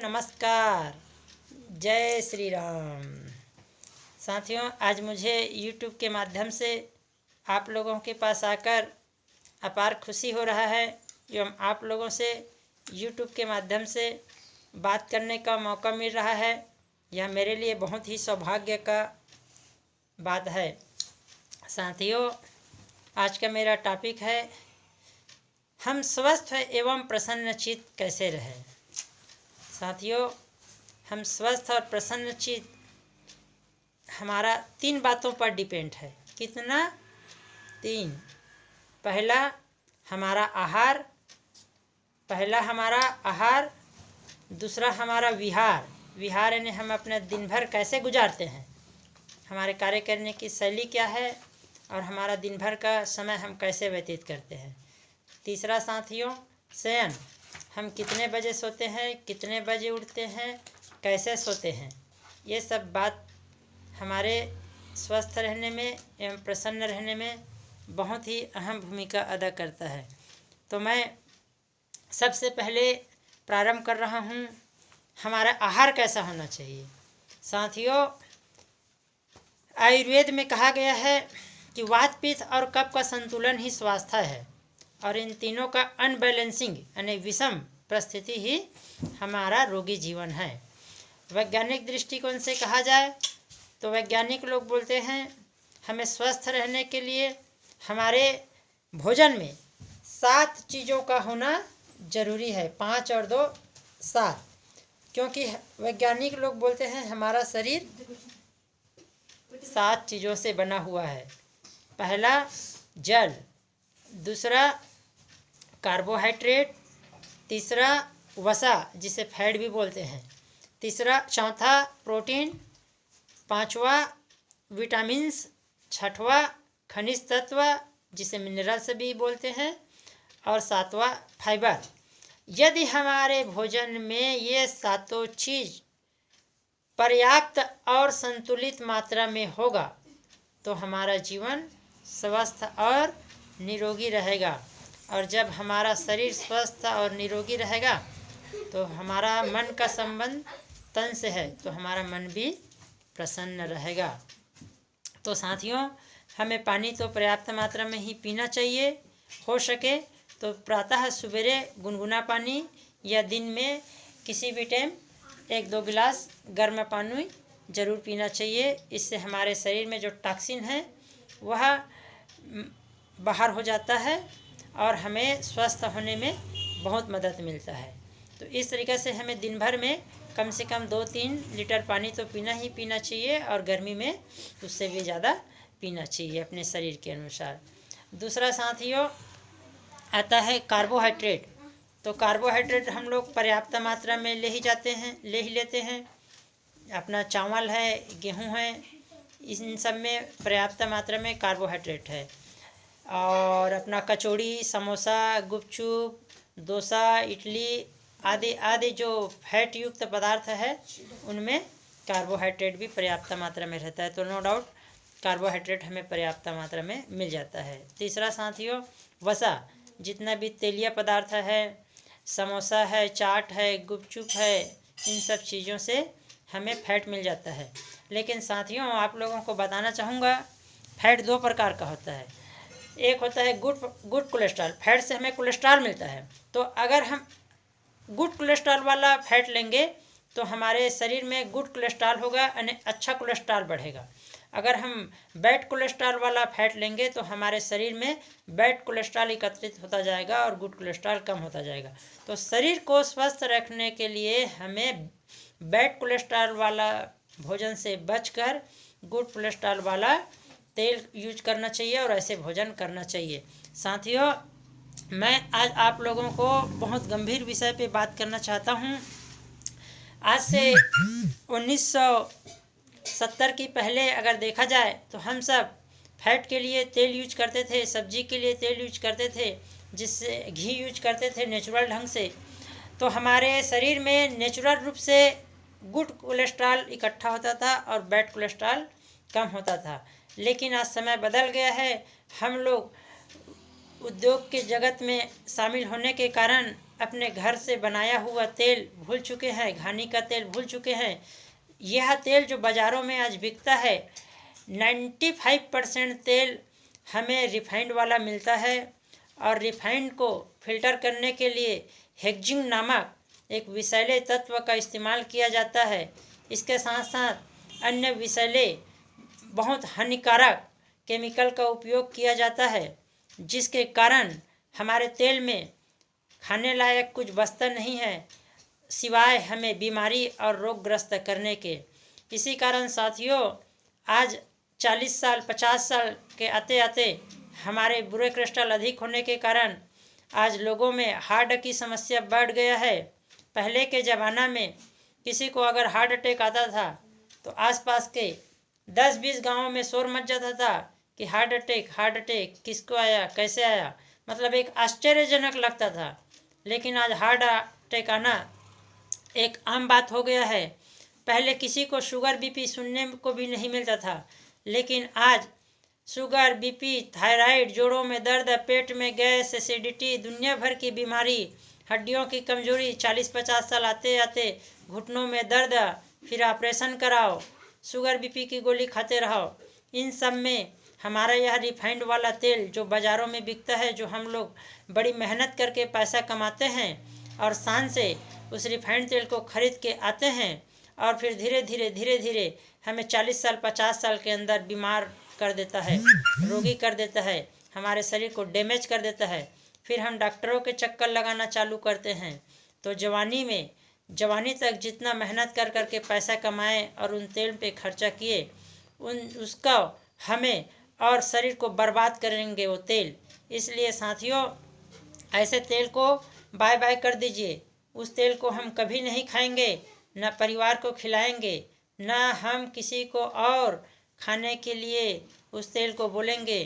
नमस्कार। जय श्री राम। साथियों, आज मुझे YouTube के माध्यम से आप लोगों के पास आकर अपार खुशी हो रहा है एवं आप लोगों से YouTube के माध्यम से बात करने का मौका मिल रहा है। यह मेरे लिए बहुत ही सौभाग्य का बात है। साथियों, आज का मेरा टॉपिक है, हम स्वस्थ एवं प्रसन्नचित्त कैसे रहें। साथियों, हम स्वस्थ और प्रसन्नचित्त हमारा 3 बातों पर डिपेंड है। कितना? 3। पहला हमारा आहार, दूसरा हमारा विहार यानी हम अपना दिन भर कैसे गुजारते हैं, हमारे कार्य करने की शैली क्या है और हमारा दिन भर का समय हम कैसे व्यतीत करते हैं। तीसरा साथियों, शयन, हम कितने बजे सोते हैं, कितने बजे उठते हैं, कैसे सोते हैं। ये सब बात हमारे स्वस्थ रहने में एवं प्रसन्न रहने में बहुत ही अहम भूमिका अदा करता है। तो मैं सबसे पहले प्रारंभ कर रहा हूँ, हमारा आहार कैसा होना चाहिए। साथियों, आयुर्वेद में कहा गया है कि वात, पित्त और कफ का संतुलन ही स्वास्थ्य है और इन तीनों का अनबैलेंसिंग यानी विषम परिस्थिति ही हमारा रोगी जीवन है। वैज्ञानिक दृष्टिकोण से कहा जाए तो वैज्ञानिक लोग बोलते हैं हमें स्वस्थ रहने के लिए हमारे भोजन में 7 चीज़ों का होना जरूरी है। 5 और 2 7, क्योंकि वैज्ञानिक लोग बोलते हैं हमारा शरीर 7 चीज़ों से बना हुआ है। पहला जल, दूसरा कार्बोहाइड्रेट, तीसरा वसा जिसे फैट भी बोलते हैं, चौथा प्रोटीन, 5वां विटामिन्स, 6वां खनिज तत्व जिसे मिनरल्स भी बोलते हैं और 7वां फाइबर। यदि हमारे भोजन में ये 7 चीज़ पर्याप्त और संतुलित मात्रा में होगा तो हमारा जीवन स्वस्थ और निरोगी रहेगा। और जब हमारा शरीर स्वस्थ और निरोगी रहेगा तो हमारा मन का संबंध तन से है, तो हमारा मन भी प्रसन्न रहेगा। तो साथियों, हमें पानी तो पर्याप्त मात्रा में ही पीना चाहिए। हो सके तो प्रातः सवेरे गुनगुना पानी या दिन में किसी भी टाइम 1-2 गिलास गर्म पानी ज़रूर पीना चाहिए। इससे हमारे शरीर में जो टॉक्सिन है वह बाहर हो जाता है और हमें स्वस्थ होने में बहुत मदद मिलता है। तो इस तरीक़े से हमें दिन भर में कम से कम 2-3 लीटर पानी तो पीना ही पीना चाहिए और गर्मी में उससे भी ज़्यादा पीना चाहिए अपने शरीर के अनुसार। दूसरा साथियों आता है कार्बोहाइड्रेट। तो कार्बोहाइड्रेट हम लोग पर्याप्त मात्रा में ले ही लेते हैं। अपना चावल है, गेहूँ है, इन सब में पर्याप्त मात्रा में कार्बोहाइड्रेट है। और अपना कचौड़ी, समोसा, गुपचुप, डोसा, इडली आदि जो फैट युक्त पदार्थ है उनमें कार्बोहाइड्रेट भी पर्याप्त मात्रा में रहता है। तो नो डाउट कार्बोहाइड्रेट हमें पर्याप्त मात्रा में मिल जाता है। तीसरा साथियों वसा, जितना भी तेलीय पदार्थ है, समोसा है, चाट है, गुपचुप है, इन सब चीज़ों से हमें फैट मिल जाता है। लेकिन साथियों, आप लोगों को बताना चाहूँगा, फैट 2 प्रकार का होता है। एक होता है गुड कोलेस्ट्रॉल। फैट से हमें कोलेस्ट्रॉल मिलता है। तो अगर हम गुड कोलेस्ट्रॉल वाला फैट लेंगे तो हमारे शरीर में गुड कोलेस्ट्रॉल होगा यानी अच्छा कोलेस्ट्रॉल बढ़ेगा। अगर हम बैड कोलेस्ट्रॉल वाला फैट लेंगे तो हमारे शरीर में बैड कोलेस्ट्रॉल एकत्रित होता जाएगा और गुड कोलेस्ट्रॉल कम होता जाएगा। तो शरीर को स्वस्थ रखने के लिए हमें बैड कोलेस्ट्रॉल वाला भोजन से बचकर गुड कोलेस्ट्रॉल वाला तेल यूज करना चाहिए और ऐसे भोजन करना चाहिए। साथियों, मैं आज आप लोगों को बहुत गंभीर विषय पे बात करना चाहता हूँ। आज से 1970 की पहले अगर देखा जाए तो हम सब फैट के लिए तेल यूज करते थे, सब्जी के लिए तेल यूज करते थे, जिससे घी यूज करते थे नेचुरल ढंग से। तो हमारे शरीर में नेचुरल रूप से गुड कोलेस्ट्रॉल इकट्ठा होता था और बैड कोलेस्ट्रॉल कम होता था। लेकिन आज समय बदल गया है। हम लोग उद्योग के जगत में शामिल होने के कारण अपने घर से बनाया हुआ तेल भूल चुके हैं, घानी का तेल भूल चुके हैं। यह तेल जो बाज़ारों में आज बिकता है, 95% तेल हमें रिफाइंड वाला मिलता है। और रिफाइंड को फिल्टर करने के लिए हेक्सिन नामक एक विषैले तत्व का इस्तेमाल किया जाता है। इसके साथ साथ अन्य विषैले बहुत हानिकारक केमिकल का उपयोग किया जाता है, जिसके कारण हमारे तेल में खाने लायक कुछ बचता नहीं है, सिवाय हमें बीमारी और रोगग्रस्त करने के। इसी कारण साथियों, आज 40 साल 50 साल के आते आते हमारे बुरे कोलेस्ट्रॉल अधिक होने के कारण आज लोगों में हार्ट की समस्या बढ़ गया है। पहले के ज़माना में किसी को अगर हार्ट अटैक आता था तो आसपास के 10-20 गांवों में शोर मच जाता था कि हार्ट अटैक किसको आया, कैसे आया, मतलब एक आश्चर्यजनक लगता था। लेकिन आज हार्ट अटैक आना एक आम बात हो गया है। पहले किसी को शुगर बीपी सुनने को भी नहीं मिलता था, लेकिन आज शुगर, बीपी, थायराइड, जोड़ों में दर्द, पेट में गैस, एसिडिटी, दुनिया भर की बीमारी, हड्डियों की कमजोरी, 40-50 साल आते आते घुटनों में दर्द, फिर ऑपरेशन कराओ, शुगर बीपी की गोली खाते रहो। इन सब में हमारा यह रिफाइंड वाला तेल जो बाज़ारों में बिकता है, जो हम लोग बड़ी मेहनत करके पैसा कमाते हैं और शान से उस रिफाइंड तेल को खरीद के आते हैं, और फिर धीरे धीरे हमें 40 साल 50 साल के अंदर बीमार कर देता है, रोगी कर देता है, हमारे शरीर को डैमेज कर देता है। फिर हम डॉक्टरों के चक्कर लगाना चालू करते हैं। तो जवानी तक जितना मेहनत कर करके पैसा कमाए और उन तेल पे खर्चा किए, उसका हमें और शरीर को बर्बाद करेंगे वो तेल। इसलिए साथियों, ऐसे तेल को बाय बाय कर दीजिए। उस तेल को हम कभी नहीं खाएंगे, न परिवार को खिलाएंगे, न हम किसी को और खाने के लिए उस तेल को बोलेंगे।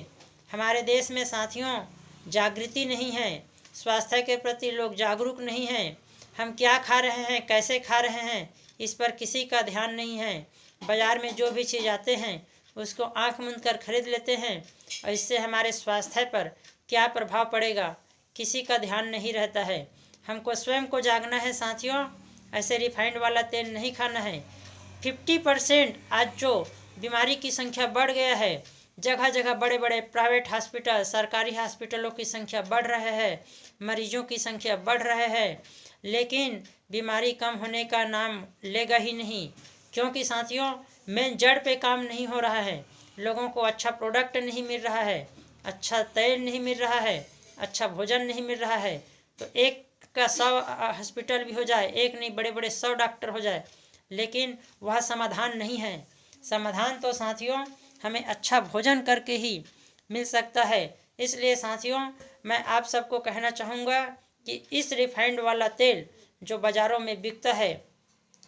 हमारे देश में साथियों जागृति नहीं है, स्वास्थ्य के प्रति लोग जागरूक नहीं हैं। हम क्या खा रहे हैं, कैसे खा रहे हैं, इस पर किसी का ध्यान नहीं है। बाज़ार में जो भी चीज़ आते हैं उसको आंख मूंद कर खरीद लेते हैं, और इससे हमारे स्वास्थ्य पर क्या प्रभाव पड़ेगा किसी का ध्यान नहीं रहता है। हमको स्वयं को जागना है साथियों, ऐसे रिफाइंड वाला तेल नहीं खाना है। 50% आज जो बीमारी की संख्या बढ़ गया है, जगह जगह बड़े बड़े प्राइवेट हॉस्पिटल, सरकारी हॉस्पिटलों की संख्या बढ़ रहे है, मरीजों की संख्या बढ़ रहे है, लेकिन बीमारी कम होने का नाम लेगा ही नहीं। क्योंकि साथियों, मेन जड़ पे काम नहीं हो रहा है। लोगों को अच्छा प्रोडक्ट नहीं मिल रहा है, अच्छा तेल नहीं मिल रहा है, अच्छा भोजन नहीं मिल रहा है। तो एक का 100 हॉस्पिटल भी हो जाए, एक नहीं बड़े बड़े 100 डॉक्टर हो जाए, लेकिन वह समाधान नहीं है। समाधान तो साथियों हमें अच्छा भोजन करके ही मिल सकता है। इसलिए साथियों, मैं आप सबको कहना चाहूँगा कि इस रिफाइंड वाला तेल जो बाज़ारों में बिकता है,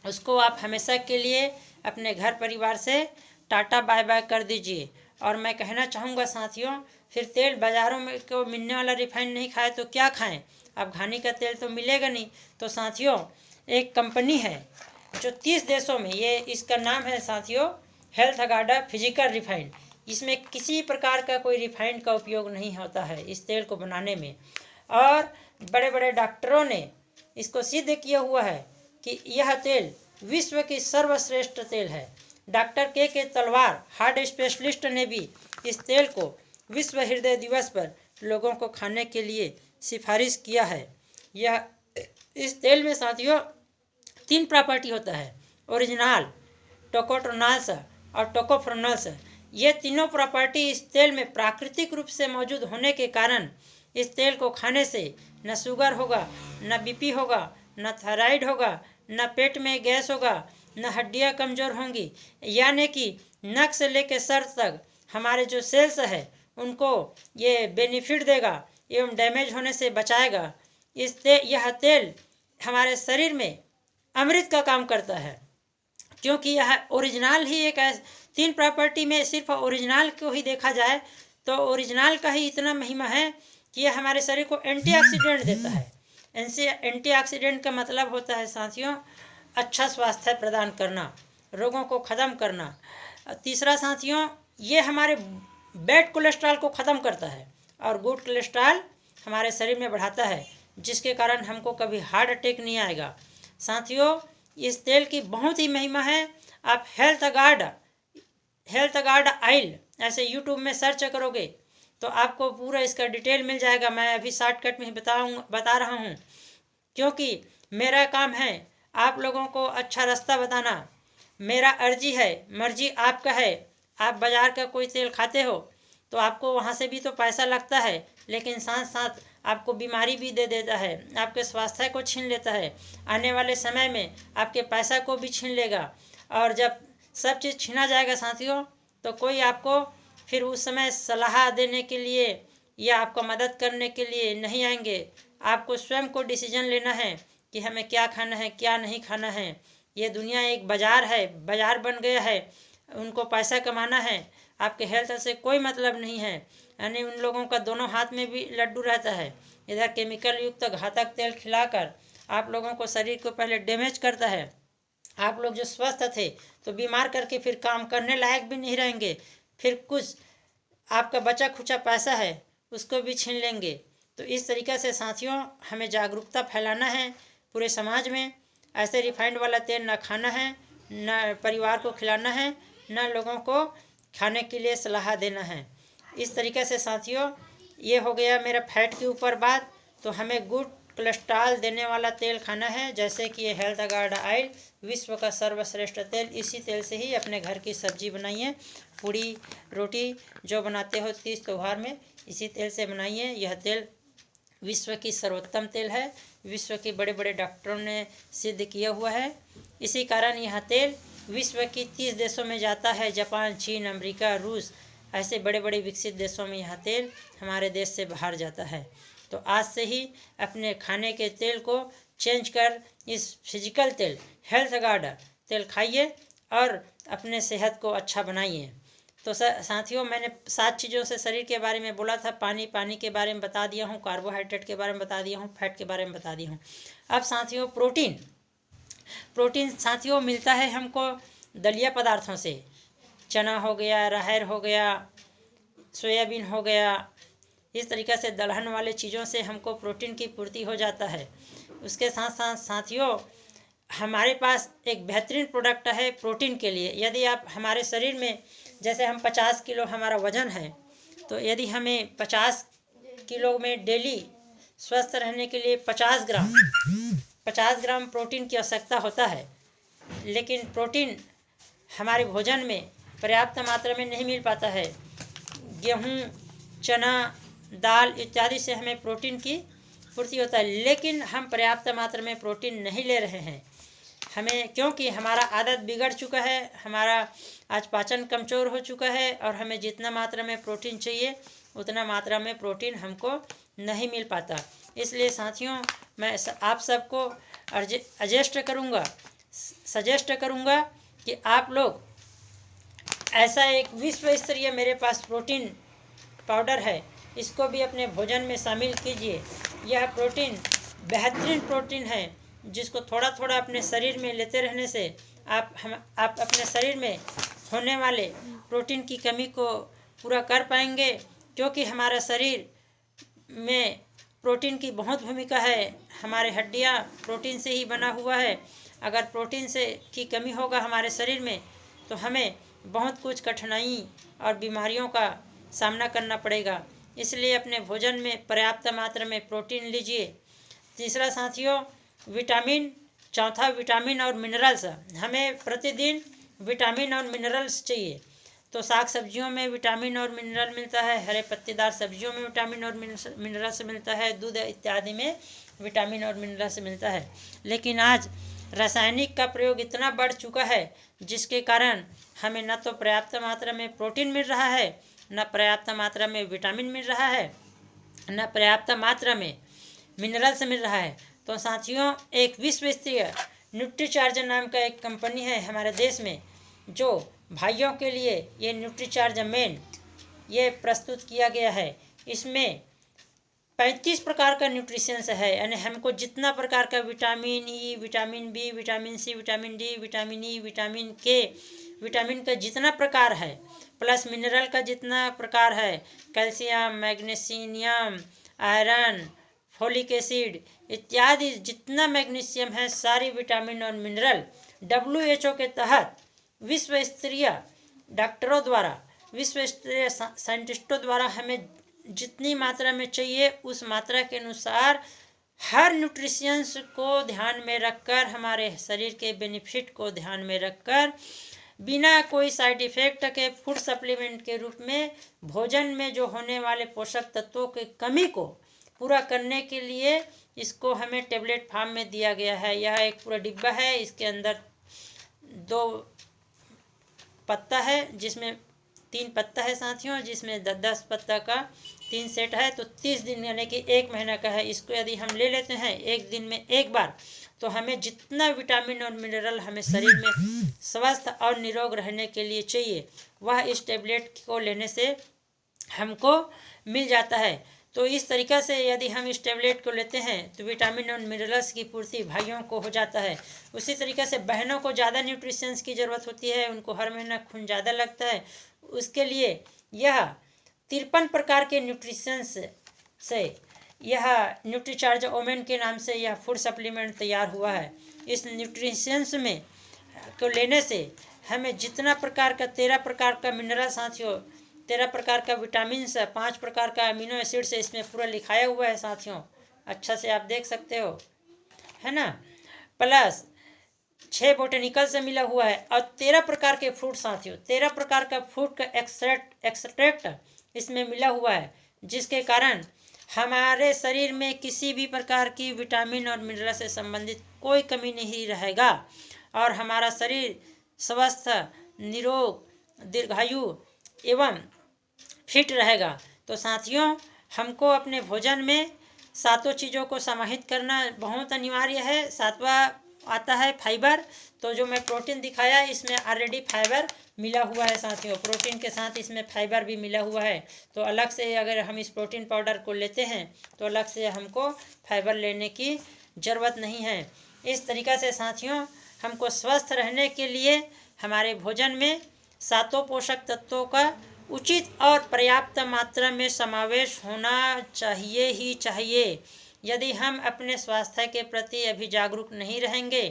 उसको आप हमेशा के लिए अपने घर परिवार से टाटा बाय बाय कर दीजिए। और मैं कहना चाहूँगा साथियों, फिर तेल बाज़ारों में को मिलने वाला रिफाइंड नहीं खाए तो क्या खाएं? अब घानी का तेल तो मिलेगा नहीं। तो साथियों, एक कंपनी है जो 30 देशों में, ये इसका नाम है साथियों हेल्थ गार्ड फिजिकल रिफाइंड। इसमें किसी प्रकार का कोई रिफाइंड का उपयोग नहीं होता है इस तेल को बनाने में। और बड़े बड़े डॉक्टरों ने इसको सिद्ध किया हुआ है कि यह तेल विश्व की सर्वश्रेष्ठ तेल है। डॉक्टर के तलवार हार्ट स्पेशलिस्ट ने भी इस तेल को विश्व हृदय दिवस पर लोगों को खाने के लिए सिफारिश किया है। यह इस तेल में साथियों 3 प्रॉपर्टी होता है, ओरिजिनल, टोकोट्रोनॉल्स और टोकोफेनोल्स। ये तीनों प्रॉपर्टी इस तेल में प्राकृतिक रूप से मौजूद होने के कारण इस तेल को खाने से न शुगर होगा, न बीपी होगा, न थायराइड होगा, न पेट में गैस होगा, न हड्डियां कमज़ोर होंगी। यानी कि नक से लेकर सर तक हमारे जो सेल्स है उनको ये बेनिफिट देगा एवं डैमेज होने से बचाएगा। यह तेल हमारे शरीर में अमृत का काम करता है, क्योंकि यह ओरिजिनल ही एक 3 प्रॉपर्टी में सिर्फ ओरिजिनल को ही देखा जाए तो ओरिजिनल का ही इतना महिमा है कि यह हमारे शरीर को एंटीऑक्सीडेंट देता है। एंटीऑक्सीडेंट का मतलब होता है साथियों अच्छा स्वास्थ्य प्रदान करना, रोगों को ख़त्म करना। तीसरा साथियों, ये हमारे बैड कोलेस्ट्रॉल को ख़त्म करता है और गुड कोलेस्ट्रॉल हमारे शरीर में बढ़ाता है। जिसके कारण हमको कभी हार्ट अटैक नहीं आएगा। साथियों, इस तेल की बहुत ही महिमा है। आप हेल्थ गार्ड ऑयल ऐसे यूट्यूब में सर्च करोगे तो आपको पूरा इसका डिटेल मिल जाएगा। मैं अभी शॉर्टकट में ही बता रहा हूँ, क्योंकि मेरा काम है आप लोगों को अच्छा रास्ता बताना। मेरा अर्जी है, मर्जी आपका है। आप बाज़ार का कोई तेल खाते हो तो आपको वहाँ से भी तो पैसा लगता है, लेकिन साथ साथ आपको बीमारी भी दे देता है, आपके स्वास्थ्य को छीन लेता है। आने वाले समय में आपके पैसा को भी छीन लेगा, और जब सब चीज़ छीना जाएगा साथियों, तो कोई आपको फिर उस समय सलाह देने के लिए या आपको मदद करने के लिए नहीं आएंगे। आपको स्वयं को डिसीजन लेना है कि हमें क्या खाना है, क्या नहीं खाना है। ये दुनिया एक बाज़ार है, बाज़ार बन गया है, उनको पैसा कमाना है, आपके हेल्थ से कोई मतलब नहीं है। यानी उन लोगों का दोनों हाथ में भी लड्डू रहता है। इधर केमिकल युक्त घातक तेल खिलाकर आप लोगों को शरीर को पहले डैमेज करता है। आप लोग जो स्वस्थ थे तो बीमार करके फिर काम करने लायक भी नहीं रहेंगे, फिर कुछ आपका बचा खुचा पैसा है उसको भी छीन लेंगे। तो इस तरीक़े से साथियों, हमें जागरूकता फैलाना है पूरे समाज में। ऐसे रिफाइंड वाला तेल ना खाना है, न परिवार को खिलाना है, न लोगों को खाने के लिए सलाह देना है। इस तरीके से साथियों, ये हो गया मेरा फैट के ऊपर बात। तो हमें गुड कोलेस्ट्रॉल देने वाला तेल खाना है, जैसे कि ये हेल्थ गार्ड ऑयल विश्व का सर्वश्रेष्ठ तेल। इसी तेल से ही अपने घर की सब्जी बनाइए, पूड़ी रोटी जो बनाते हो तीज त्यौहार में, इसी तेल से बनाइए। यह तेल विश्व की सर्वोत्तम तेल है, विश्व के बड़े बड़े डॉक्टरों ने सिद्ध किया हुआ है। इसी कारण यह तेल विश्व की 30 देशों में जाता है। जापान, चीन, अमेरिका, रूस, ऐसे बड़े बड़े विकसित देशों में यह तेल हमारे देश से बाहर जाता है। तो आज से ही अपने खाने के तेल को चेंज कर इस फिजिकल तेल, हेल्थ गार्ड तेल खाइए और अपने सेहत को अच्छा बनाइए। तो साथियों, मैंने 7 चीज़ों से शरीर के बारे में बोला था। पानी के बारे में बता दिया हूँ, कार्बोहाइड्रेट के बारे में बता दिया हूँ, फैट के बारे में बता दिया हूँ। अब साथियों, प्रोटीन साथियों मिलता है हमको दलिया पदार्थों से। चना हो गया, राहर हो गया, सोयाबीन हो गया, इस तरीक़े से दलहन वाले चीज़ों से हमको प्रोटीन की पूर्ति हो जाता है। उसके साथ साथ साथियों, हमारे पास एक बेहतरीन प्रोडक्ट है प्रोटीन के लिए। यदि आप हमारे शरीर में, जैसे हम 50 किलो हमारा वज़न है, तो यदि हमें 50 किलो में डेली स्वस्थ रहने के लिए 50 ग्राम प्रोटीन की आवश्यकता होता है। लेकिन प्रोटीन हमारे भोजन में पर्याप्त मात्रा में नहीं मिल पाता है। गेहूँ, चना, दाल इत्यादि से हमें प्रोटीन की पूर्ति होता है, लेकिन हम पर्याप्त मात्रा में प्रोटीन नहीं ले रहे हैं। हमें, क्योंकि हमारा आदत बिगड़ चुका है, हमारा आज पाचन कमज़ोर हो चुका है, और हमें जितना मात्रा में प्रोटीन चाहिए उतना मात्रा में प्रोटीन हमको नहीं मिल पाता। इसलिए साथियों, मैं आप सबको सजेस्ट करूँगा कि आप लोग ऐसा एक विश्व स्तरीय मेरे पास प्रोटीन पाउडर है, इसको भी अपने भोजन में शामिल कीजिए। यह प्रोटीन बेहतरीन प्रोटीन है, जिसको थोड़ा थोड़ा अपने शरीर में लेते रहने से आप अपने शरीर में होने वाले प्रोटीन की कमी को पूरा कर पाएंगे। क्योंकि हमारा शरीर में प्रोटीन की बहुत भूमिका है। हमारे हड्डियाँ प्रोटीन से ही बना हुआ है। अगर प्रोटीन की कमी होगा हमारे शरीर में, तो हमें बहुत कुछ कठिनाई और बीमारियों का सामना करना पड़ेगा। इसलिए अपने भोजन में पर्याप्त मात्रा में प्रोटीन लीजिए। तीसरा साथियों, चौथा विटामिन और मिनरल्स। हमें प्रतिदिन विटामिन और मिनरल्स चाहिए। तो साग सब्जियों में विटामिन और मिनरल मिलता है, हरे पत्तेदार सब्जियों में विटामिन और मिनरल्स मिलता है, दूध इत्यादि में विटामिन और मिनरल्स मिलता है। लेकिन आज रासायनिक का प्रयोग इतना बढ़ चुका है, जिसके कारण हमें न तो पर्याप्त मात्रा में प्रोटीन मिल रहा है, न पर्याप्त मात्रा में विटामिन मिल रहा है, न पर्याप्त मात्रा में मिनरल्स मिल रहा है। तो साथियों, एक विश्व स्तरीय न्यूट्रीचार्ज नाम का एक कंपनी है हमारे देश में, जो भाइयों के लिए ये न्यूट्रीचार्ज मेन ये प्रस्तुत किया गया है। इसमें 35 प्रकार का न्यूट्रिशंस है। यानी हमको जितना प्रकार का vitamin E, vitamin B, vitamin C, vitamin D, vitamin E, vitamin K, vitamin का जितना प्रकार है, प्लस मिनरल का जितना प्रकार है, calcium, magnesium, iron, folic acid इत्यादि जितना मैग्नीशियम है, सारी विटामिन और मिनरल WHO के तहत विश्व स्तरीय डॉक्टरों द्वारा, विश्व स्तरीय साइंटिस्टों द्वारा हमें जितनी मात्रा में चाहिए उस मात्रा के अनुसार हर न्यूट्रिशंस को ध्यान में रखकर, हमारे शरीर के बेनिफिट को ध्यान में रखकर, बिना कोई साइड इफेक्ट के फूड सप्लीमेंट के रूप में भोजन में जो होने वाले पोषक तत्वों की कमी को पूरा करने के लिए इसको हमें टेबलेट फॉर्म में दिया गया है। यह एक पूरा डिब्बा है, इसके अंदर 2 पत्ता है, जिसमें 3 पत्ता है साथियों, जिसमें 10 पत्ता का 3 सेट है, तो 30 दिन यानी कि 1 महीना का है। इसको यदि हम ले लेते हैं एक दिन में एक बार, तो हमें जितना विटामिन और मिनरल हमें शरीर में स्वस्थ और निरोग रहने के लिए चाहिए, वह इस टेबलेट को लेने से हमको मिल जाता है। तो इस तरीक़ा से यदि हम इस टेबलेट को लेते हैं तो विटामिन और मिनरल्स की पूर्ति भाइयों को हो जाता है। उसी तरीक़े से बहनों को ज़्यादा न्यूट्रिशंस की ज़रूरत होती है, उनको हर महीना खून ज़्यादा लगता है, उसके लिए यह 53 प्रकार के न्यूट्रिशंस से यह न्यूट्रीचार्ज ओमेन के नाम से यह फूड सप्लीमेंट तैयार हुआ है। इस न्यूट्रिशंस में को लेने से हमें जितना प्रकार का 13 प्रकार का मिनरल साथियों, 13 प्रकार का विटामिन है, 5 प्रकार का अमीनो एसिड से इसमें पूरा लिखाया हुआ है साथियों, अच्छा से आप देख सकते हो, है ना। प्लस 6 बोटेनिकल से मिला हुआ है और 13 प्रकार के फ्रूट साथियों, 13 प्रकार का फ्रूट का एक्सट्रैक्ट इसमें मिला हुआ है, जिसके कारण हमारे शरीर में किसी भी प्रकार की विटामिन और मिनरल से संबंधित कोई कमी नहीं रहेगा और हमारा शरीर स्वस्थ, निरोग, दीर्घायु एवं फिट रहेगा। तो साथियों, हमको अपने भोजन में 7 चीज़ों को समाहित करना बहुत अनिवार्य है। 7वां आता है फाइबर। तो जो मैं प्रोटीन दिखाया इसमें ऑलरेडी फाइबर मिला हुआ है साथियों, प्रोटीन के साथ इसमें फाइबर भी मिला हुआ है। तो अलग से अगर हम इस प्रोटीन पाउडर को लेते हैं तो अलग से हमको फाइबर लेने की ज़रूरत नहीं है। इस तरीक़ा से साथियों, हमको स्वस्थ रहने के लिए हमारे भोजन में 7 पोषक तत्वों का उचित और पर्याप्त मात्रा में समावेश होना चाहिए ही चाहिए। यदि हम अपने स्वास्थ्य के प्रति अभी जागरूक नहीं रहेंगे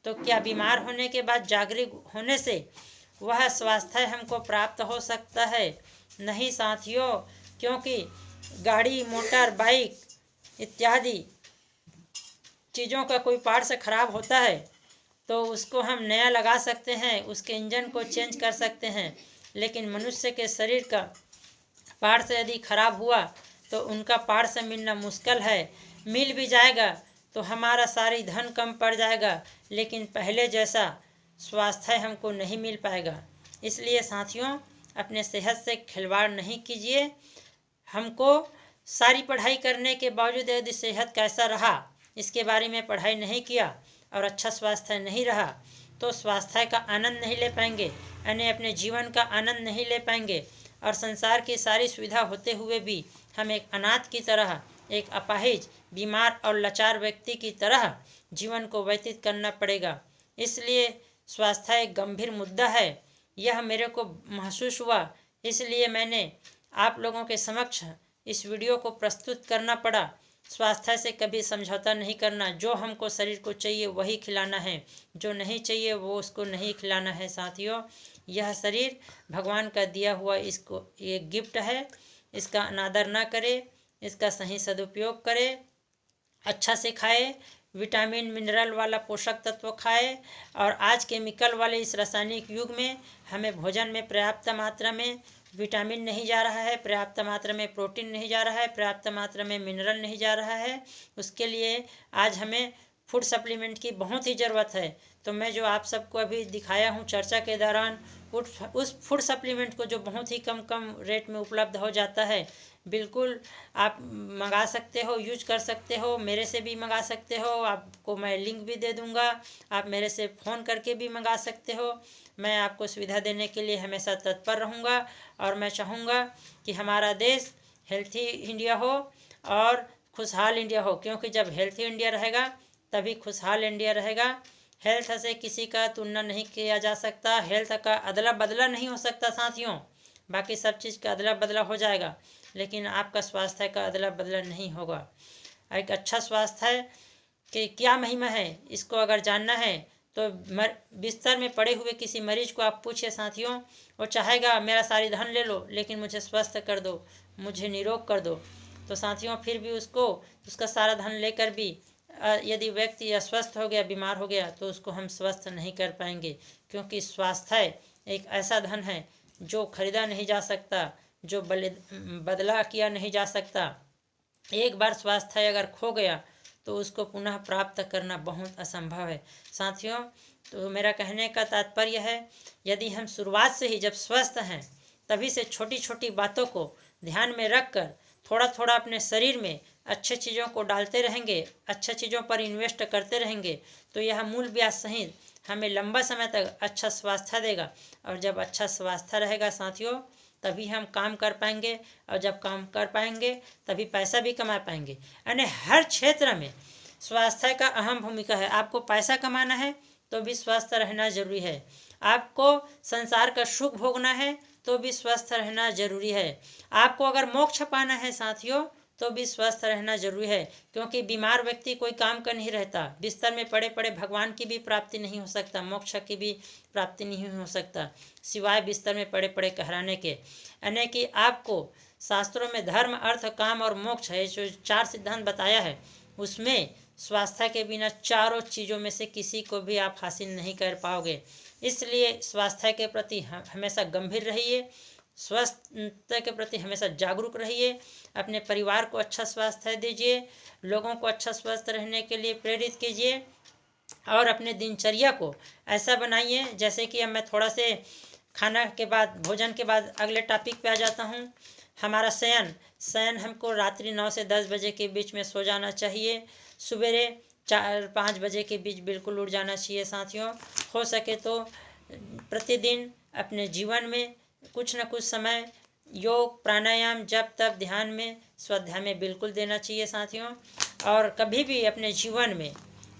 तो क्या बीमार होने के बाद जागरूक होने से वह स्वास्थ्य हमको प्राप्त हो सकता है? नहीं साथियों, क्योंकि गाड़ी, मोटर, बाइक इत्यादि चीज़ों का कोई पार्ट्स खराब होता है तो उसको हम नया लगा सकते हैं, उसके इंजन को चेंज कर सकते हैं, लेकिन मनुष्य के शरीर का पार्ट्स यदि खराब हुआ तो उनका पार्ट्स मिलना मुश्किल है। मिल भी जाएगा तो हमारा सारी धन कम पड़ जाएगा, लेकिन पहले जैसा स्वास्थ्य हमको नहीं मिल पाएगा। इसलिए साथियों, अपने सेहत से खिलवाड़ नहीं कीजिए। हमको सारी पढ़ाई करने के बावजूद यदि सेहत कैसा रहा इसके बारे में पढ़ाई नहीं किया और अच्छा स्वास्थ्य नहीं रहा तो स्वास्थ्य का आनंद नहीं ले पाएंगे, यानी अपने जीवन का आनंद नहीं ले पाएंगे और संसार की सारी सुविधा होते हुए भी हम एक अनाथ की तरह, एक अपाहिज, बीमार और लाचार व्यक्ति की तरह जीवन को व्यतीत करना पड़ेगा। इसलिए स्वास्थ्य एक गंभीर मुद्दा है, यह मेरे को महसूस हुआ, इसलिए मैंने आप लोगों के समक्ष इस वीडियो को प्रस्तुत करना पड़ा। स्वास्थ्य से कभी समझौता नहीं करना, जो हमको शरीर को चाहिए वही खिलाना है, जो नहीं चाहिए वो उसको नहीं खिलाना है। साथियों, यह शरीर भगवान का दिया हुआ, इसको ये गिफ्ट है, इसका अनादर ना करे, इसका सही सदुपयोग करे, अच्छा से खाए, विटामिन मिनरल वाला पोषक तत्व खाए। और आज केमिकल वाले इस रासायनिक युग में हमें भोजन में पर्याप्त मात्रा में विटामिन नहीं जा रहा है, पर्याप्त मात्रा में प्रोटीन नहीं जा रहा है, पर्याप्त मात्रा में मिनरल नहीं जा रहा है। उसके लिए आज हमें फूड सप्लीमेंट की बहुत ही ज़रूरत है। तो मैं जो आप सबको अभी दिखाया हूँ चर्चा के दौरान, उस फूड सप्लीमेंट को जो बहुत ही कम रेट में उपलब्ध हो जाता है, बिल्कुल आप मंगा सकते हो, यूज कर सकते हो, मेरे से भी मंगा सकते हो, आपको मैं लिंक भी दे दूँगा, आप मेरे से फ़ोन करके भी मंगा सकते हो। मैं आपको सुविधा देने के लिए हमेशा तत्पर रहूँगा और मैं चाहूँगा कि हमारा देश हेल्थी इंडिया हो और खुशहाल इंडिया हो, क्योंकि जब हेल्थी इंडिया रहेगा तभी खुशहाल इंडिया रहेगा। हेल्थ से किसी का तुलना नहीं किया जा सकता, हेल्थ का अदला बदला नहीं हो सकता साथियों, बाकी सब चीज़ का अदला बदला हो जाएगा, लेकिन आपका स्वास्थ्य का अदला बदला नहीं होगा। एक अच्छा स्वास्थ्य है कि क्या महिमा है, इसको अगर जानना है तो बिस्तर में पड़े हुए किसी मरीज को आप पूछिए साथियों, वो चाहेगा मेरा सारी धन ले लो लेकिन मुझे स्वस्थ कर दो, मुझे निरोग कर दो। तो साथियों फिर भी उसको उसका सारा धन लेकर भी यदि व्यक्ति अस्वस्थ हो गया, बीमार हो गया, तो उसको हम स्वस्थ नहीं कर पाएंगे, क्योंकि स्वास्थ्य एक ऐसा धन है जो खरीदा नहीं जा सकता, जो बदला किया नहीं जा सकता। एक बार स्वास्थ्य अगर खो गया तो उसको पुनः प्राप्त करना बहुत असंभव है साथियों। तो मेरा कहने का तात्पर्य है, यदि हम शुरुआत से ही जब स्वस्थ हैं तभी से छोटी छोटी बातों को ध्यान में रखकर थोड़ा थोड़ा अपने शरीर में अच्छे चीज़ों को डालते रहेंगे, अच्छे चीज़ों पर इन्वेस्ट करते रहेंगे, तो यह मूल ब्याज सहित हमें लंबा समय तक अच्छा स्वास्थ्य देगा। और जब अच्छा स्वास्थ्य रहेगा साथियों, तभी हम काम कर पाएंगे, और जब काम कर पाएंगे तभी पैसा भी कमा पाएंगे। यानी हर क्षेत्र में स्वास्थ्य का अहम भूमिका है। आपको पैसा कमाना है तो भी स्वस्थ रहना जरूरी है, आपको संसार का सुख भोगना है तो भी स्वस्थ रहना जरूरी है, आपको अगर मोक्ष पाना है साथियों तो भी स्वस्थ रहना जरूरी है। क्योंकि बीमार व्यक्ति कोई काम का नहीं रहता, बिस्तर में पड़े पड़े भगवान की भी प्राप्ति नहीं हो सकता, मोक्ष की भी प्राप्ति नहीं हो सकता, सिवाय बिस्तर में पड़े पड़े कहराने के। यानी कि आपको शास्त्रों में धर्म, अर्थ, काम और मोक्ष है जो 4 सिद्धांत बताया है, उसमें स्वास्थ्य के बिना चारों चीज़ों में से किसी को भी आप हासिल नहीं कर पाओगे। इसलिए स्वास्थ्य के प्रति हमेशा गंभीर रहिए, स्वास्थ्य के प्रति हमेशा जागरूक रहिए, अपने परिवार को अच्छा स्वास्थ्य दीजिए, लोगों को अच्छा स्वस्थ रहने के लिए प्रेरित कीजिए, और अपने दिनचर्या को ऐसा बनाइए। जैसे कि अब मैं थोड़ा से खाना के बाद, भोजन के बाद अगले टॉपिक पे आ जाता हूँ। हमारा शयन हमको रात्रि 9 से 10 बजे के बीच में सो जाना चाहिए, सवेरे 4-5 बजे के बीच बिल्कुल उठ जाना चाहिए साथियों। हो सके तो प्रतिदिन अपने जीवन में कुछ न कुछ समय योग, प्राणायाम, जप, तप, ध्यान में, स्वाध्याय में बिल्कुल देना चाहिए साथियों। और कभी भी अपने जीवन में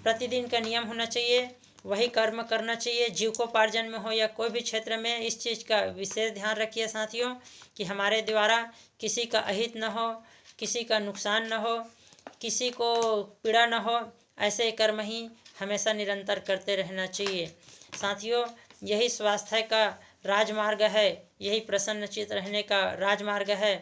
प्रतिदिन का नियम होना चाहिए, वही कर्म करना चाहिए, जीविकोपार्जन में हो या कोई भी क्षेत्र में। इस चीज़ का विशेष ध्यान रखिए साथियों कि हमारे द्वारा किसी का अहित न हो, किसी का नुकसान न हो, किसी को पीड़ा न हो, ऐसे कर्म ही हमेशा निरंतर करते रहना चाहिए साथियों। यही स्वास्थ्य का राजमार्ग है, यही प्रसन्नचित रहने का राजमार्ग है।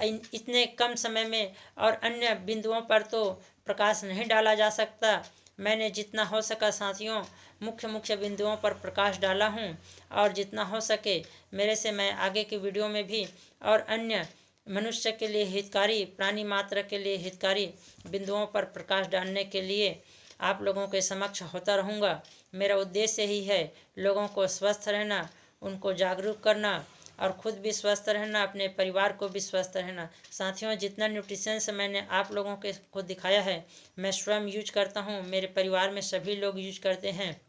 इतने कम समय में और अन्य बिंदुओं पर तो प्रकाश नहीं डाला जा सकता, मैंने जितना हो सका साथियों मुख्य बिंदुओं पर प्रकाश डाला हूँ, और जितना हो सके मेरे से मैं आगे की वीडियो में भी और अन्य मनुष्य के लिए हितकारी, प्राणी मात्र के लिए हितकारी बिंदुओं पर प्रकाश डालने के लिए आप लोगों के समक्ष होता रहूँगा। मेरा उद्देश्य ही है लोगों को स्वस्थ रहना, उनको जागरूक करना, और खुद भी स्वस्थ रहना, अपने परिवार को भी स्वस्थ रहना साथियों। जितना न्यूट्रिशंस मैंने आप लोगों के को दिखाया है, मैं स्वयं यूज करता हूँ, मेरे परिवार में सभी लोग यूज करते हैं,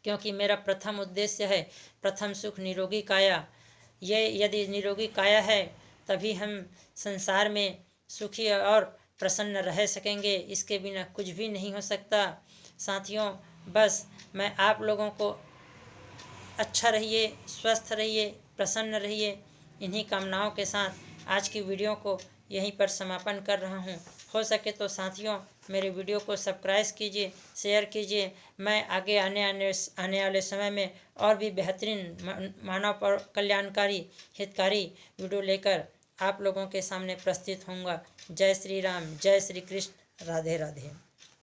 क्योंकि मेरा प्रथम उद्देश्य है प्रथम सुख निरोगी काया। ये यदि निरोगी काया है तभी हम संसार में सुखी और प्रसन्न रह सकेंगे, इसके बिना कुछ भी नहीं हो सकता साथियों। बस मैं आप लोगों को अच्छा रहिए, स्वस्थ रहिए, प्रसन्न रहिए, इन्हीं कामनाओं के साथ आज की वीडियो को यहीं पर समापन कर रहा हूँ। हो सके तो साथियों मेरे वीडियो को सब्सक्राइब कीजिए, शेयर कीजिए। मैं आगे आने वाले समय में और भी बेहतरीन मानव पर कल्याणकारी, हितकारी वीडियो लेकर आप लोगों के सामने प्रस्तुत होऊंगा। जय श्री राम, जय श्री कृष्ण, राधे राधे।